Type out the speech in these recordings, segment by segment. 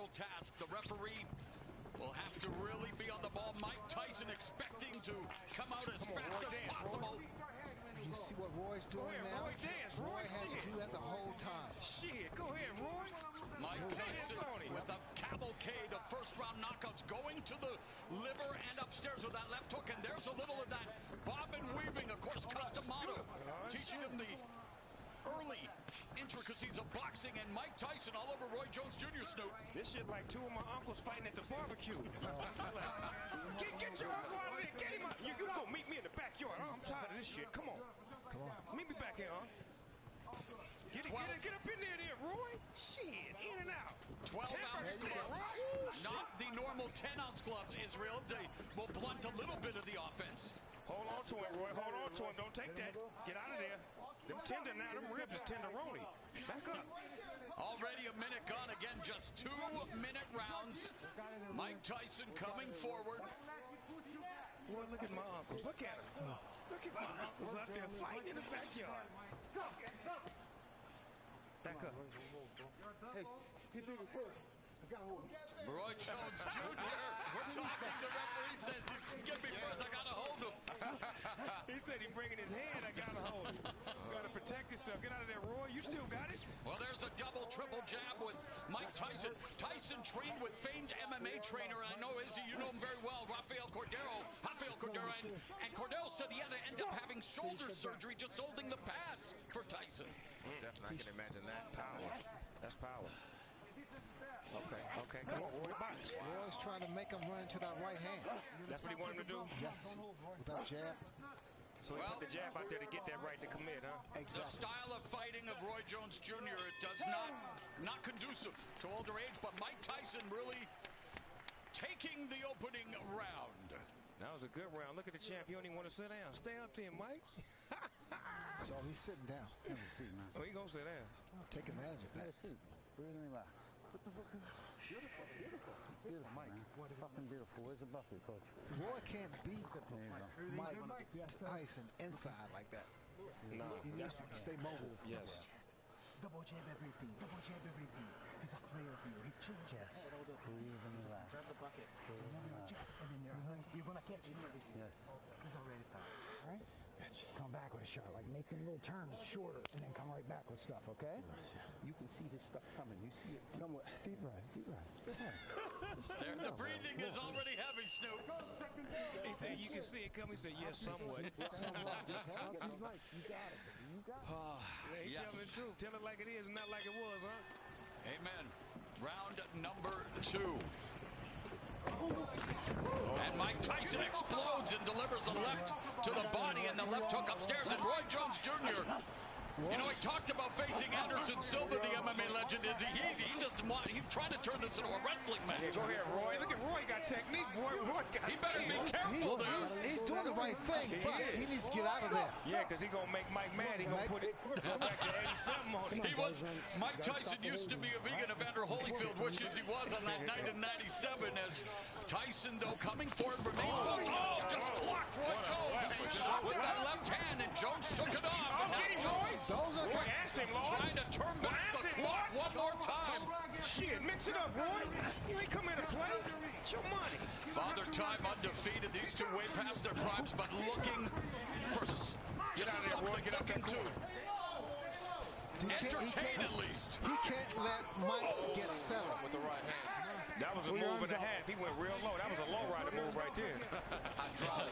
difficult task. The referee will have to really be on the ball. Mike Tyson expecting to come out as fast as possible. You see what Roy's doing now? Roy dance. Roy has to do that the whole time. Shit, go ahead, Roy. Mike Tyson with a cavalcade of first-round knockouts going to the liver and upstairs with that left hook. And there's a little of that bobbin weaving, of course, Customato, teaching him the early intricacies of boxing, and Mike Tyson all over Roy Jones Jr. Snoop. This shit like two of my uncles fighting at the barbecue. Get your uncle out of there. Get him out. You go meet me in the backyard. I'm tired of this shit. Come on. Meet me back here, huh? Get up in there, Roy. Shit, in and out. 12-ounce gloves. Not the normal 10-ounce gloves, Israel. They will blunt a little bit of the offense. Hold on to him, Roy. Hold on to him. Don't take that. Get out of there. Them tender now. Them ribs is tenderoni. Back up. Already a minute gone. Again, just 2-minute rounds. Mike Tyson coming forward. Boy, look at my uncles. Look at him. Look at my uncles out there fighting in the backyard. Stop. Back up. Hey, get bigger first. Roy Jones Jr. We're talking. The referee says, "Get me first. I gotta hold him." He said he's bringing his hand. I gotta hold him. Gotta protect yourself. Get out of there, Roy. You still got it. Well, there's a double, triple jab with Mike Tyson. Tyson trained with famed MMA trainer, and I know Izzy, you know him very well, Rafael Cordero. And Cordero said he had to end up having shoulder surgery just holding the pads for Tyson. Definitely, I can imagine that. Power. That's power. Okay. Come on, Roy. Box. Roy's trying to make him run into that right hand. That's what he wanted to do? Yes, with that jab. So he put the jab out there to get that right to commit, huh? Exactly. The style of fighting of Roy Jones Jr., it does not conducive to older age, but Mike Tyson really taking the opening round. That was a good round. Look at the champ. You don't even want to sit down. Stay up there, Mike. So he's sitting down. Oh, he gonna sit down. Take advantage of that. Breathe and relax. Beautiful, Mike. Fucking beautiful. Where's the buffet, coach? Roy can't beat Mike Tyson inside like that. No, he needs to stay mobile. Yes. Double jab everything. He's a player for you. He changes. Breathe and relax. Grab the bucket. And then you're gonna catch it. Yes. He's already fouled. All right? Come back with a shot. Like, make them little turns shorter and then come right back with stuff, okay? You can see this stuff coming. You see it. Come with. Deep breath. There, the breathing is already heavy, Snoop. He said, you can see it coming. He said, yes, somewhat. He's right. You got it. You got it. Yeah, he telling the truth. Tell it like it is and not like it was, huh? Amen. Round number 2. And Mike Tyson explodes and delivers a left to the body and the left hook upstairs. And Roy Jones Jr., you know, he talked about facing Anderson Silva, the MMA legend. He's trying to turn this into a wrestling match. Go ahead, Roy. Look at Roy got technique. Roy got He better be careful there. He's doing the right thing, but he needs to get out of there. Yeah, because he's going to make Mike mad. He's going to go back to 87 on him. Mike Tyson used to be a vegan. Evander Holyfield wishes he was on that night in 97. As Tyson, though, coming forward remains. Just blocked Roy Jones with that left hand, and Jones shook it off. Get him, Roy. Roy, ask him, Lord. Trying to turn back the clock one more time. Shit, mix it up, Roy. You ain't come here to play. It's your money. Father Time undefeated. These two way past their primes, but looking for Get out of there, Roy. Get up that corner. Entertain at least. He can't let Mike get settled With the right hand. That was a move and a half. He went real low. That was a low rider move right there.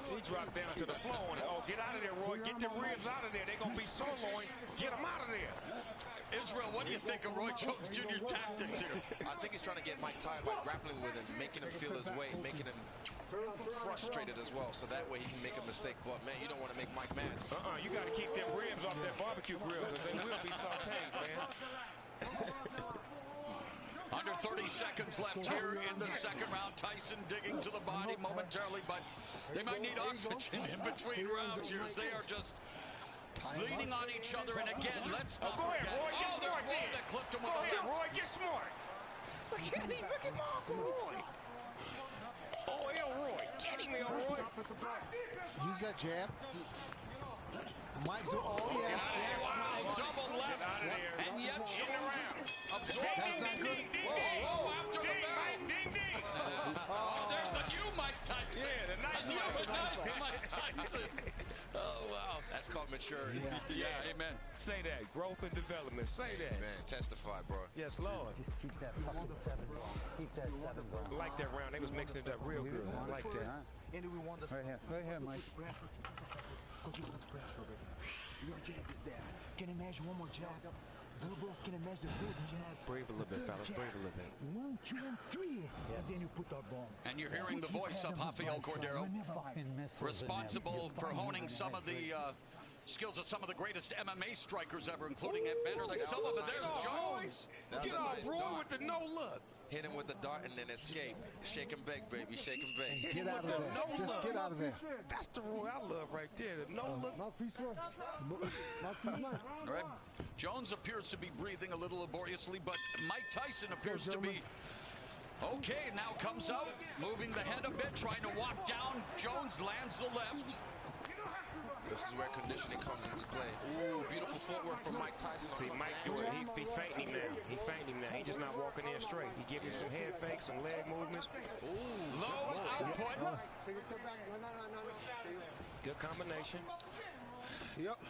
He dropped down to the floor. And, get out of there, Roy. Get the ribs out of there. They're going to be soloing. Get them out of there. Israel, what do you think of Roy Jones Jr.'s tactics here? I think he's trying to get Mike tired by grappling with him, making him feel his weight, making him frustrated as well, so that way he can make a mistake. But, man, you don't want to make Mike mad. You got to keep them ribs off that barbecue grill because they will be sauteed, man. Under 30 seconds left here in the second round. Tyson digging to the body momentarily, but they might need oxygen in between rounds here as they are just leaning on each other. And again, let's not go forget. Ahead, Roy, get smart there. That clipped him with go a ahead, left. Roy, get smart. Look at him. Look at my Uncle Roy. Oh, Roy. Get him, Roy. Use that jab. Mike's yes. Double left. Get out of there. And yet, in the round. absorbed. That's not good. Whoa, after the bell. That's called maturity. Yeah, amen. Say that. Growth and development. Say that. Man, testify, bro. Yes, Lord. Just keep that fucking 7 going. Keep that 7 going. I like that round. They was mixing it up real good. I like that. And we want the Right here, Mike. Because you want the pressure already. Your jab is there. Can you imagine one more jab? Good bro, can you imagine the third jab? Breathe a little bit, fellas. Breathe a little bit. 1, 2, and 3. And then you put that bomb. And you're hearing the voice of Rafael Cordero, responsible for honing some of the skills of some of the greatest MMA strikers ever, including at banner like some of it. There's Jones. Get off, Roy, with the no look. Hit him with the dart and then escape. Shake and bake, baby. Shake and bake. Get out of there. Just get out of there. That's the Roy I love right there. The no look. All right. Jones appears to be breathing a little laboriously, but Mike Tyson appears to be okay. Now comes out, moving the head a bit, trying to walk down. Jones lands the left. This is where conditioning comes into play. Ooh, beautiful footwork from Mike Tyson. See, Mike do it. He fainting him now. He fainting him now. He just not walking in straight. He giving some head fakes, some leg movements. Ooh, low output. Good combination. Yep.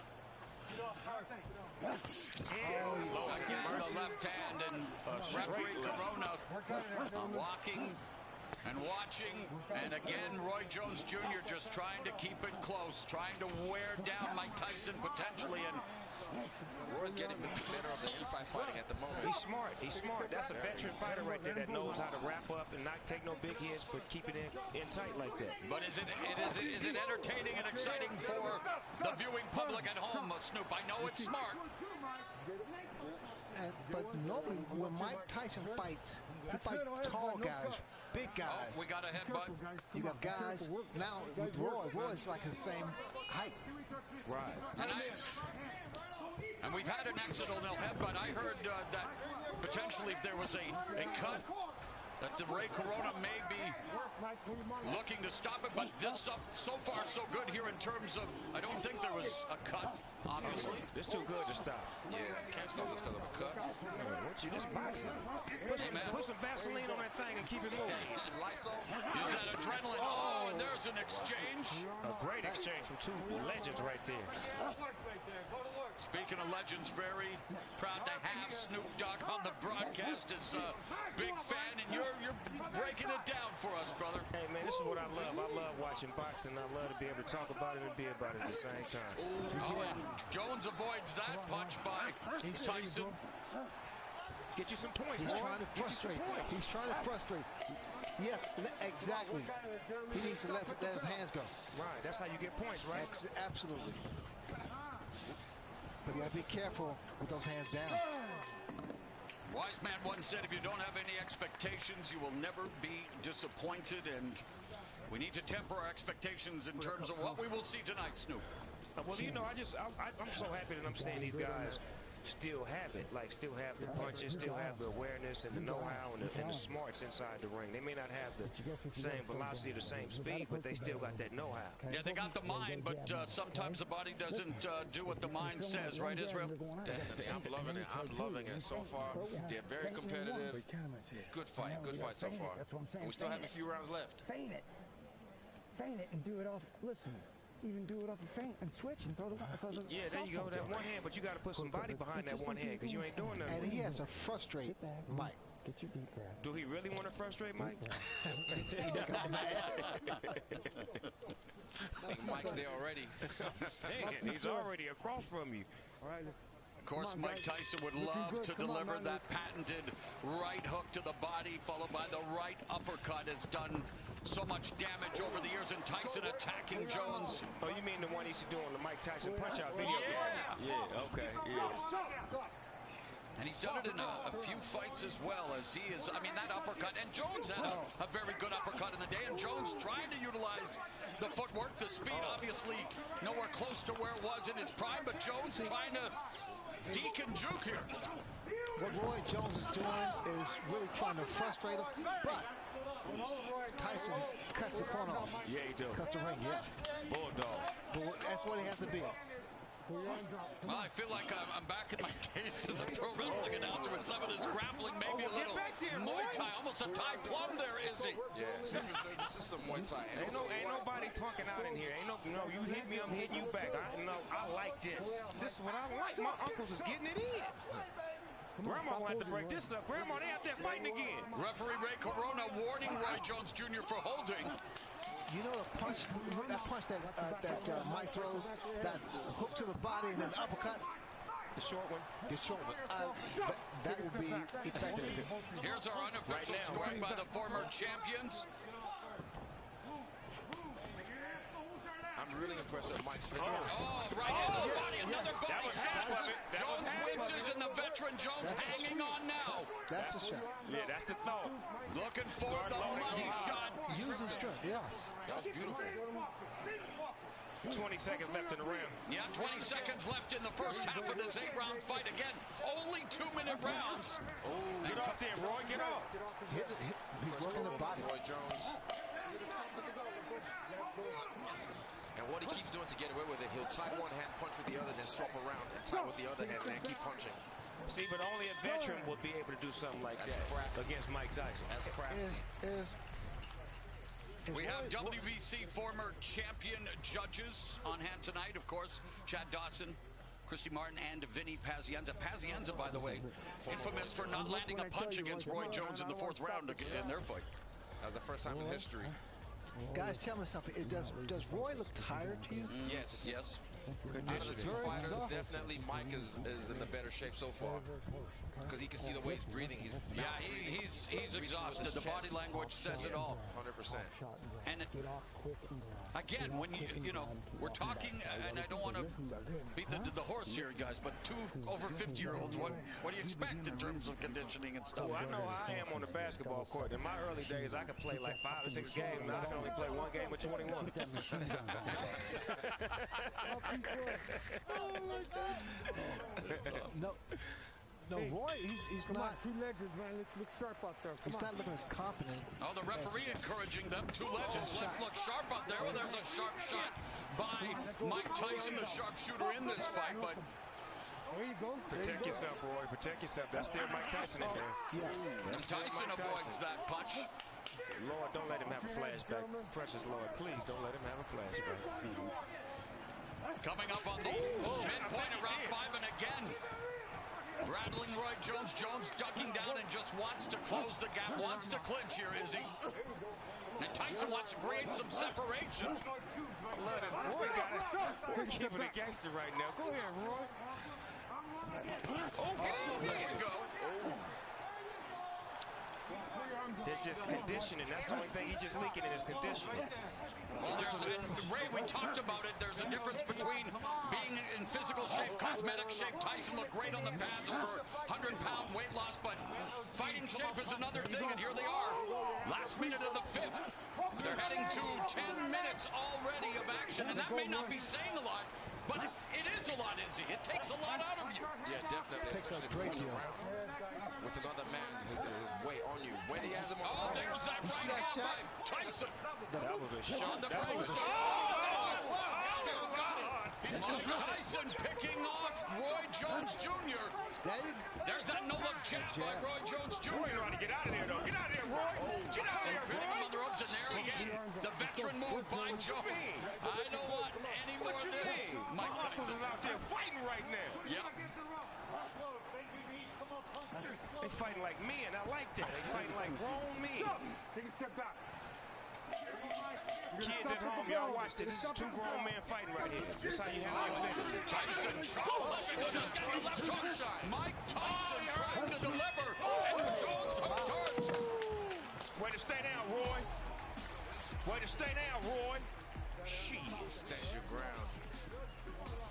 Again, the left hand, and referee Corona walking and watching, and again, Roy Jones Jr. just trying to keep it close, trying to wear down Mike Tyson potentially, and Roy's getting the better of the inside fighting at the moment. He's smart. He's smart. That's a veteran fighter right there that knows how to wrap up and not take no big hits, but keep it in tight like that. But is it entertaining and exciting for the viewing public at home, Snoop? I know it's smart. But normally when Mike Tyson fights, he fights tall guys, big guys. Oh, we got a headbutt. You got guys now with Roy's like his same height. Right. And we've had an accidental headbutt. I heard that potentially if there was a cut, that the Ray Corona may be looking to stop it, but this so far so good here in terms of, I don't think there was a cut, obviously. It's too good to stop. Yeah, can't stop this because of a cut. What you just boxing? Put some Vaseline on that thing and keep it moving. Use some Lysol. Use that adrenaline. Oh, and there's an exchange. A great exchange from two legends right there. Speaking of legends, very proud to have Snoop Dogg on the broadcast as a big fan, and you're breaking it down for us, brother. Hey, man, this is what I love. I love watching boxing. I love to be able to talk about it and be about it at the same time. Oh, and Jones avoids that punch by Tyson. Get you some points. He's trying to frustrate. He's trying to frustrate. Yes, exactly. He needs to let his hands go. Right, that's how you get points, right? Absolutely. But you got to be careful with those hands down. Wise man once said, if you don't have any expectations, you will never be disappointed, and we need to temper our expectations in terms of what we will see tonight, Snoop. Well, you know, I'm so happy that I'm seeing these guys still have it, like still have the punches, still have the awareness and the know-how and the smarts inside the ring. They may not have the same velocity, the same speed, but they still got that know-how. Yeah, they got the mind, but sometimes the body doesn't do what the mind says, right, Israel? Definitely, I'm loving it. I'm loving it so far. They're very competitive. Good fight so far. And we still have a few rounds left. Feint it and do it off. Listen. Even do it off the feint and switch and throw the yeah, there you go. That one hand, but you got to put some body behind that one hand because you ain't doing nothing. And he has to frustrate Mike. Get your deep breath. Do he really want to frustrate Mike? I think Mike's there already. I'm saying, he's already across from you. All right, Of course, Mike Tyson would love to deliver that patented right hook to the body, followed by the right uppercut. Has done so much damage over the years, and Tyson attacking Jones. Oh, you mean the one he used to do on the Mike Tyson Punch-Out video? Yeah. Okay, And he's done it in a few fights as well, as he is, I mean, that uppercut, and Jones had a very good uppercut in the day, and Jones trying to utilize the footwork, the speed, obviously nowhere close to where it was in his prime, but Jones trying to deke and juke here. What Roy Jones is doing is really trying to frustrate him, but Tyson cuts the corner off. Yeah, he does. Cuts the ring, yeah. Bulldog. But that's what he has to be. Well, I feel like I'm back in my days as a pro wrestling announcer with some of this grappling, maybe a little Muay Thai, almost a Thai plum there, Izzy. Yeah, this is some Muay Thai. Ain't nobody punking out in here. Ain't no, you hit me, I'm hitting you back. I like this. This is what I like. My uncles is getting it in. Grandma will have to break this up. Grandma, they out there fighting again. Referee Ray Corona warning Roy Jones Jr. for holding. You know the punch, that punch that Mike throws, that hook to the body and then uppercut? The short one. The short one. That will be effective. Here's our unofficial scoring by the former champions. I'm really impressed with Mike's finish. Oh, right into the body. Another body shot. Jones winces and the veteran Jones hanging on now. That's the shot. Yeah, that's the thought. Looking for the money shot. Using strength, yes. That was beautiful. 20 seconds left in the round. Yeah, 20 seconds left in the first half of this 8-round fight. Again, only 2-minute rounds. Get off there, Roy. Get off. He's working the body. Roy Jones. And what he keeps doing to get away with it, he'll tie one hand, punch with the other, then swap around and tie with the other hand, and then keep punching. See, but only a veteran would be able to do something like that against Mike Tyson. That's crafty. We have WBC former champion judges on hand tonight, of course. Chad Dawson, Christy Martin, and Vinny Pazienza. Pazienza, by the way, infamous for not landing a punch against Roy Jones in the 4th round in their fight. That was the first time in history. Guys, tell me something. Does Roy look tired to you? Yes. Yes. Out of the two fighters, definitely Mike is in the better shape so far. Because he can see the way he's breathing. He's exhausted. The body language says it all. 100%. And again, when you know, we're talking, and I don't want to beat the horse here, guys, but 2 over 50-year-olds, what do you expect in terms of conditioning and stuff? Well, I know how I am on the basketball court. In my early days, I could play like 5 or 6 games. Now I can only play 1 game of 21. No, Roy, he's not. 2 legends, man. Let's look sharp out there. He's not looking as confident. Oh, the referee encouraging them. 2 legends. Let's look sharp out there. Well, there's a sharp shot by Mike Tyson, the sharpshooter in this fight. But there you go. Protect yourself, Roy. Protect yourself. That's still Mike Tyson in there. Yeah. and Tyson avoids that punch. Lord, don't let him have a flashback. Precious Lord, please don't let him have a flashback. Coming up on the midpoint of round 5, and again, rattling Roy Jones. Jones ducking down and just wants to close the gap, wants to clinch here, Izzy. And Tyson wants to create some separation. Roy got it. We're keeping it gangster right now. Go ahead, Roy. Oh, there you go. There's just conditioning. That's the only thing he's just leaking in his conditioning. Well, Ray, we talked about it. There's a difference between being in physical shape, cosmetic shape. Tyson looked great on the pads over 100-pound weight loss, but fighting shape is another thing, and here they are. Last minute of the 5th. They're heading to 10 minutes already of action, and that may not be saying a lot, but it is a lot, Izzy. It takes a lot out of you. Yeah, definitely. It takes a great deal. With another man, his weight on you. When he has him on Oh, there's that right hand by Tyson. That was a shot. That was a Mike Tyson picking off Roy Jones Jr. There's that no-look jab by Roy Jones Jr. Roy trying to get out of there, though. Get out of there, Roy. Get out of there, Hitting him Roy. on the ropes, and there again, the veteran move by Jones. I don't want any more What of you this. mean? Mike My uncles Tyson. is out there fighting right now. Yep. They fighting like men. I like that. They fighting like grown men. Take a step back. Kids at home, y'all watch this. This is 2 grown men fighting right here. This is how you handle your business. Tyson trying to left hook shot. Mike Tyson trying to deliver, and Jones hooked hard. Way to stay down, Roy. Way to stay down, Roy. Shit. Stand your ground.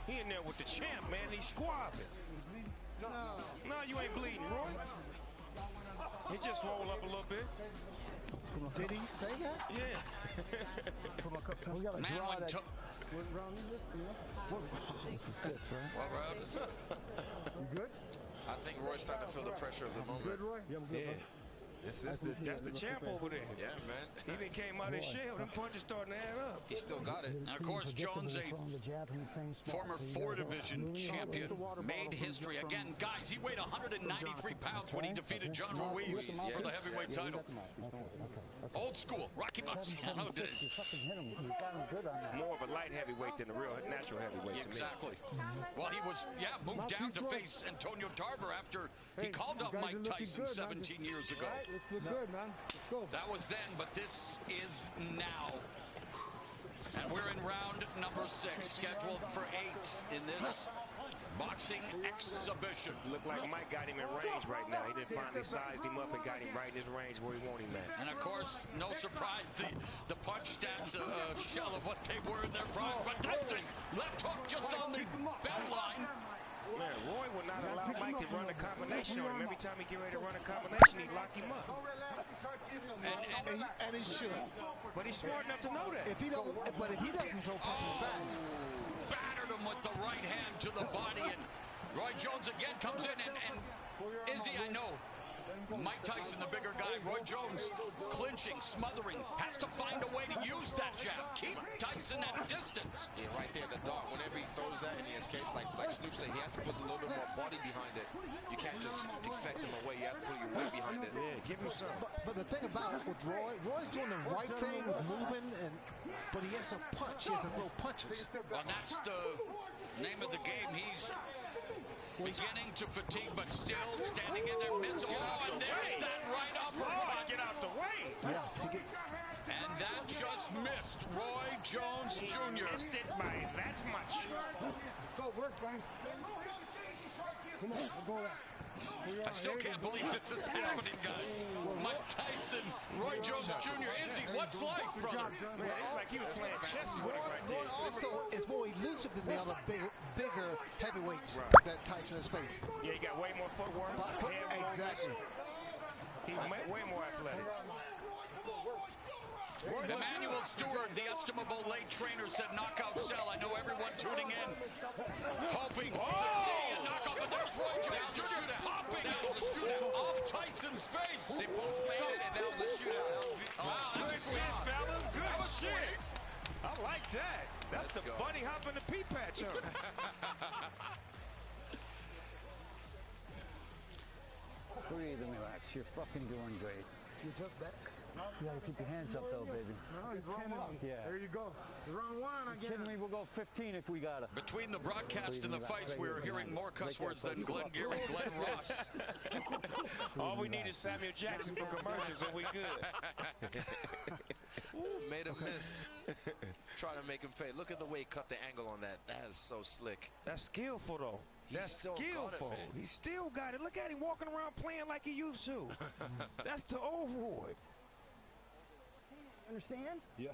He in there with the champ, man. He's squabbing. No, you ain't bleeding, Roy. He just rolled up a little bit. Did he say that? Yeah. We got a Man, draw when that. to- What round is this? You know? This is 6, right? What round is it? You good? I think Roy's starting to feel the pressure of the Good, moment. Roy? You have a good Yeah. one? That's the champ over there. Yeah, man. He done came out of his shell. Them punches starting to add up. He still got it. And of course, Jones, a former 4-division champion, made history. Again, guys, he weighed 193 pounds when he defeated John Ruiz for the heavyweight title. Old school, Rocky Bucks. I know this. More of a light heavyweight than a real natural heavyweight. Exactly. Well, he was, moved down to face Antonio Tarver after he called up Mike Tyson 17 years ago. Let's look good, man. Let's go. That was then, but this is now. And we're in round number 6, scheduled for 8 in this boxing exhibition. Looked like Mike got him in range right now. He done finally sized him up and got him right in his range where he wanted him at. And of course, no surprise, the punch stats a shell of what they were in their prime. But Tyson, left hook just on the bell line. Man, Roy would not allow Mike to run a combination on him. Every time he get ready to run a combination, he'd lock him up. And he should. But he's smart enough to know that. If he doesn't throw punches back. Battered him with the right hand to the body, and Roy Jones again comes in, and Izzy, I know, Mike Tyson, the bigger guy, Roy Jones clinching, smothering, has to find a way to use that jab. Keep Tyson at a distance. Yeah, right there, the dart. Whenever he throws that in his case, like Snoop said, he has to put a little bit more body behind it. You can't just defect him away. You have to put your weight behind it. Yeah, give him some. But the thing about it with Roy's doing the right thing with moving, but he has to punch. He has to throw punches. Well, that's the name of the game. He's beginning to fatigue, but still standing in there. And there's that right uppercut. Get out the way. Yeah. And that just missed Roy Jones Jr. Missed it by that much. Go work, man. Come on, we'll go there. I still can't believe this is happening, guys. Mike Tyson, Roy Jones Jr. Izzy, what's life, brother? Man, it's like he was playing chess with him right there. Roy also is more elusive than the other bigger heavyweights that Tyson has faced. Yeah, he got way more footwork. Exactly. He's way more athletic. Emmanuel Stewart, the estimable late trainer, said knockout cell. I know everyone tuning in, hoping to see a knockout, but there's Roy Jones Jr. hopping off Tyson's face. They both made it, and that was a shootout. Wow, that was Good shit, fellas. Good shit. sweet. I like that. That's the bunny hop in the pea patch, huh? Breathe and relax. You're fucking doing great. You're just back. You gotta keep your hands up though, baby. No, he's round 1. Yeah. There you go. Round 1 again. Kidding me? We'll go 15 if we gotta. Between the broadcast and the fights, we're hearing more cuss words than Glenn Gear and Glenn Ross. All we need is Samuel Jackson for commercials and we good. Ooh, made him miss. Trying to make him pay. Look at the way he cut the angle on that. That is so slick. That's skillful, though. That's still got it, skillful. man. He still got it. Look at him walking around playing like he used to. That's the old Roy. Understand? Yeah.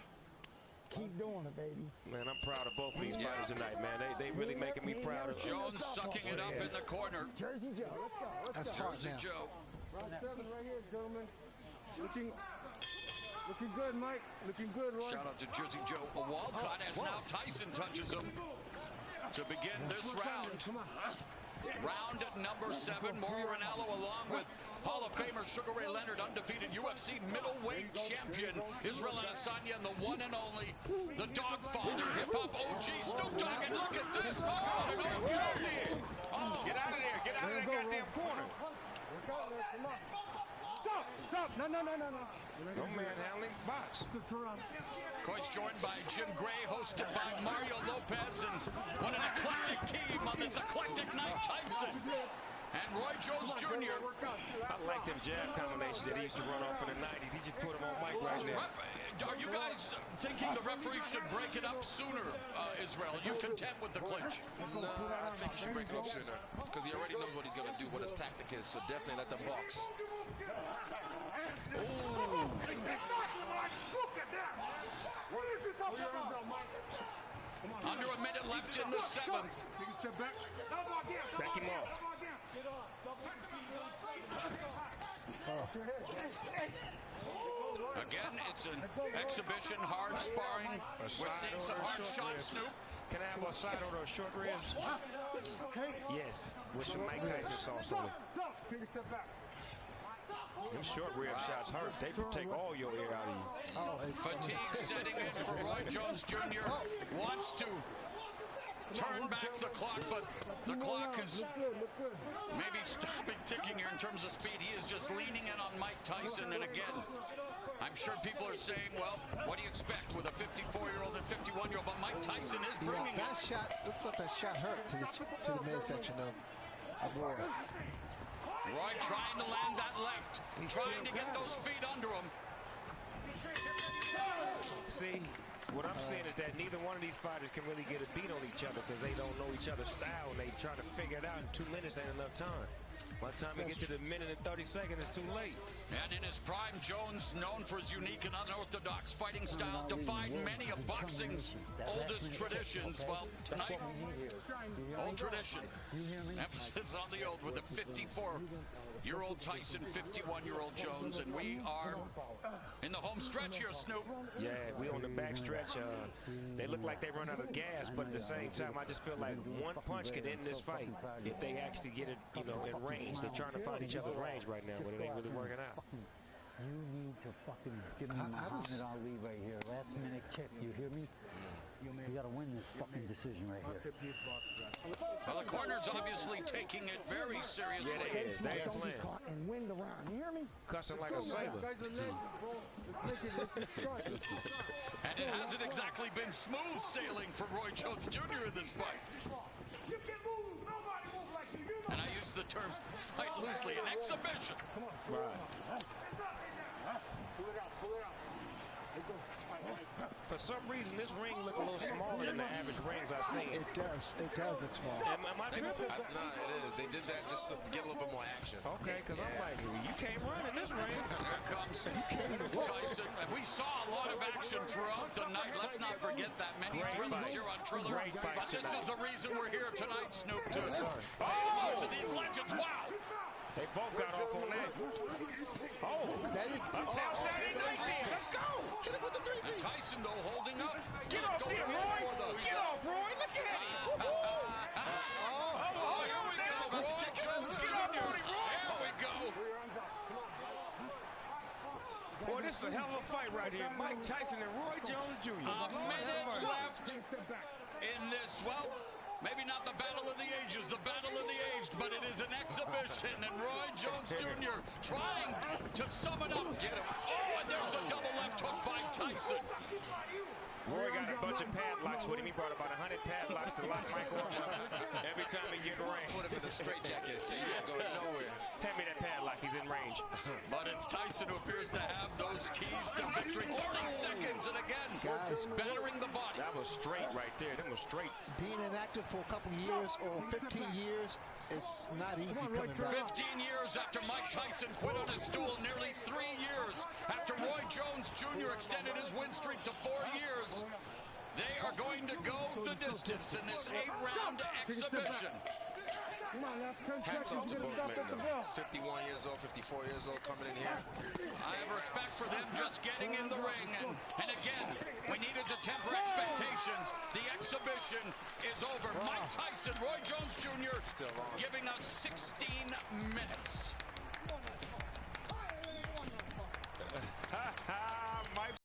Keep doing it, baby. Man, I'm proud of both of these fighters tonight, man. They really making me proud of them. Jones sucking it up in the corner. Jersey Joe, let's go. That's hard Jersey now. Joe. Round 7 right here, gentlemen. Looking good, Mike. Looking good, Roy. Shout out to Jersey Joe. A Walcott as now Tyson touches him to begin this round. Come on. Round at number 7. Mauro Ranallo along with Hall of Famer Sugar Ray Leonard, undefeated UFC middleweight champion Israel Adesanya, and the one and only, the Dogfather, hip-hop OG Snoop Dogg. And look at this. Get out of there. Get out of there. Get out of that goddamn corner. Come on. Stop. No. No manhandling. Box. Of course, joined by Jim Gray, hosted by Mario Lopez, and what an eclectic team on this eclectic night. Tyson and Roy Jones Jr. I like them jab combinations that he used to run off in the 90s. He just put them on Mike right now. Are you guys thinking the referee should break it up sooner, Israel? Are you content with the clinch? No, I think he should break it up sooner because he already knows what he's going to do, what his tactic is. So definitely let them box. Under a minute left in the 7th. Take a step back. Back him off. Again, it's an exhibition, hard sparring. We're seeing some hard shots, Snoop. Can I have a side of those short ribs? Okay. Yes, with some Mike Tyson sauce on it. Stop. Take a step back. Them short rib shots hurt. They take all your air out of you. Fatigue setting in for Roy Jones Jr. Wants to turn back the clock, but the clock is maybe stopping ticking here in terms of speed. He is just leaning in on Mike Tyson, and again, I'm sure people are saying, well, what do you expect with a 54-year-old and 51-year-old? But Mike Tyson is bringing that shot, looks like that shot hurt to the midsection of Roy. Roy trying to land that left, trying to get those feet under him. See, what I'm saying is that neither one of these fighters can really get a beat on each other because they don't know each other's style, and they try to figure it out in 2 minutes ain't enough time. By the time we get to the minute and 30 seconds, it's too late. And in his prime, Jones, known for his unique and unorthodox fighting style, defied many of boxing's oldest traditions. Well, tonight, old tradition. Emphasis on the old with the 54-year-old Tyson, 51-year-old Jones, and we are in the home stretch here, Snoop. Yeah, we on the back stretch. They look like they run out of gas, but at the same time, I just feel like one punch could end this fight if they actually get it, you know, in range. They're trying to find each other's range right now, but it ain't really working out. You need to fucking give me Muhammad Ali right here. Last minute kick, you hear me? You got to win this fucking decision right here. Well, the corner's obviously taking it very seriously. Yeah, it is. They ain't playing. And win the round. You hear me? Cussing like a sailor. And it hasn't exactly been smooth sailing for Roy Jones Jr. in this fight. And I use the term fight loosely, an exhibition. Right. For some reason, this ring look a little smaller than the average rings I've seen. It does look small. Am I tripping? No, it is. They did that just to get a little bit more action. Okay, because I'm like, you can't run in this ring. Here comes Tyson. And we saw a lot of action throughout the night. Let's not forget that many thrillers here on Triller. But this is the reason we're here tonight, Snoop, to to these legends. Wow! They both got off on that. Oh! Uptown Saturday night there. Let's go! Hit him with the 3 And Tyson, though, holding up. Get off there, Roy! Get off, Roy! Look at him! Here we go. Roy Jones Jr. Here we go. Boy, this is a hell of a fight right here. Mike Tyson and Roy Jones Jr. A minute left in this, well, maybe not the battle of the ages, the battle of the aged, but it is an exhibition, and Roy Jones Jr. trying to sum it up. Get him. Oh, and there's a double left hook by Tyson. Roy got a bunch of padlocks with him. He brought about 100 padlocks to lock Michael up every time he get in range. Put him in the straitjacket. Say you ain't going nowhere. Hand me that padlock. He's in range. But it's Tyson who appears to have those keys to victory. 30 seconds, and again, battering the body. That was straight right there. That was straight. Being inactive for a couple years or 15 years, it's not easy coming back. 15 years after Mike Tyson quit on his stool, nearly 3 years after Roy Jones Jr. extended his win streak to 4 years, they are going to go the distance in this 8-round exhibition. Hats off to both men, though. 51 years old, 54 years old coming in here. I have respect for them just getting in the ring. And again, we needed to temper expectations. The exhibition is over. Mike Tyson, Roy Jones Jr. Still on. Giving us 16 minutes. Mike